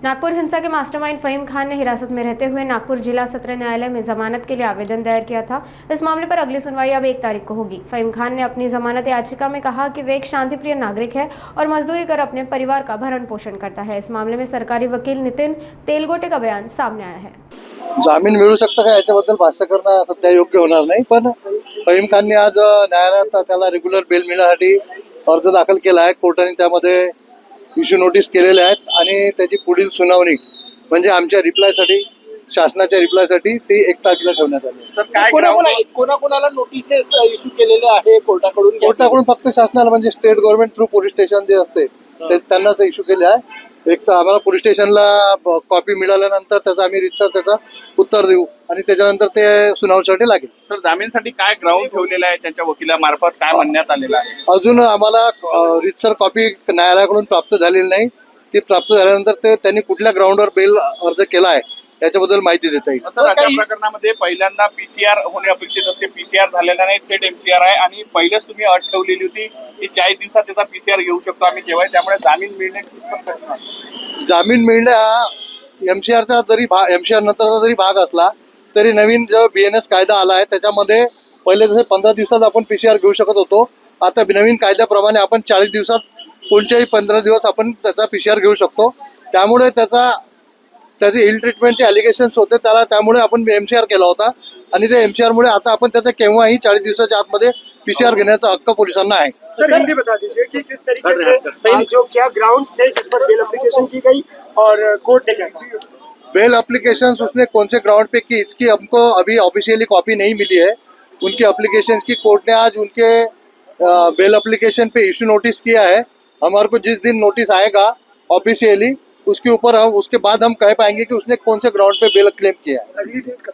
नागपुर हिंसा के मास्टरमाइंड फहीम खान ने हिरासत में रहते हुए नागपुर जिला सत्र न्यायालय में जमानत के लिए आवेदन दायर किया था। इस मामले पर अगली सुनवाई अब 1 तारीख को होगी। फहीम खान ने अपनी जमानत याचिका में कहा कि वे एक शांतिप्रिय नागरिक है और मजदूरी कर अपने परिवार का भरण पोषण करता है। इस मामले में सरकारी वकील नितिन तेलगोटे का बयान सामने आया है। जामीन मिळू शकतं का याच्याबद्दल भाष्य करणं सध्या योग्य होणार नाही, पण फहीम खानने आज न्यायालयात त्याला रेग्युलर बेल मिळण्यासाठी अर्ज दाखल केला आहे। कोर्टाने त्यामध्ये इश्यू नोटीस केलेले आहेत आणि त्याची पुढील सुनावणी म्हणजे आमच्या रिप्लायसाठी, शासनाच्या रिप्लायसाठी ती 1 तारखेला ठेवण्यात आली आहे। तर काय कोणाकोणाला नोटिसेस इश्यू केलेले आहे कोर्टाकडून फक्त शासनाला म्हणजे state government through police station जे असते त्यांनाच इश्यू केले आहे। एक तर आम्हाला पोलीस स्टेशनला कॉपी मिळाल्यानंतर त्याचा आम्ही रितसर त्याचा उत्तर देऊ आणि त्याच्यानंतर ते सुनावणीसाठी लागेल। तर जामीनसाठी काय ग्राउंड ठेवलेला आहे त्यांच्या वकिलामार्फत, काय म्हणण्यात आलेलं आहे? अजून आम्हाला रितसर कॉपी न्यायालयाकडून प्राप्त झालेली नाही। ती प्राप्त झाल्यानंतर त्यांनी कुठल्या ग्राउंडवर बेल अर्ज केला आहे याच्याबद्दल माहिती देता येईल। तर अशा प्रकरणामध्ये पहिल्यांदा पीसीआर होणे अपेक्षित असते, पीसीआर झालेला नाही, थेट एमसीआर आहे आणि पहिलेच तुम्ही अट ठेवलेली होती की 40 दिवसात त्याचा पीसीआर घेऊ शकतो आम्ही केव्हा, त्यामुळे जामीन मिळणे खूप कठीण आहे। जामीन मिळणे हा एमसीआरचा जरी एमसीआर नंतरचा जरी भाग असला तरी नवीन जो बीएनएस कायदा आला आहे त्याच्यामध्ये पहिले जसे 15 दिवसात आपण पीसीआर घेऊ शकत होतो, आता नवीन कायद्याप्रमाणे आपण 40 दिवसात कोणत्याही 15 दिवस आपण त्याचा पीसीआर घेऊ शकतो। त्यामुळे त्याचे इल ट्रीटमेंटचे अलिगेशन्स होते त्यामुळे आपण एमसीआर केला होता आणि त्या एमसीआर मुळे आता आपण त्याचा केव्हाही 40 दिवसाच्या आतमध्ये पीसीआर घेण्याचा हक्क पोलिसांना आहे। सर हिंदी बता दीजिए कि किस तरीके से जो क्या ग्राउंड्स थे जिस पर बेल एप्लीकेशन की गई और कोर्ट ने क्या कहा? बेल एप्लीकेशन उसने कौन से ग्राउंड पे की इसकी हमको अभी ऑफिशियली कॉपी नहीं मिली है। उनकी एप्लीकेशन की कोर्ट ने आज उनके बेल एप्लीकेशन पे इश्यू नोटिस किया है। हमारे को जिस दिन नोटिस आएगा ऑफिशियली उसके बाद हम कह पाएंगे कि उसने कौन से ग्राउंड पे बेल क्लेम किया है। अगली डेट कब?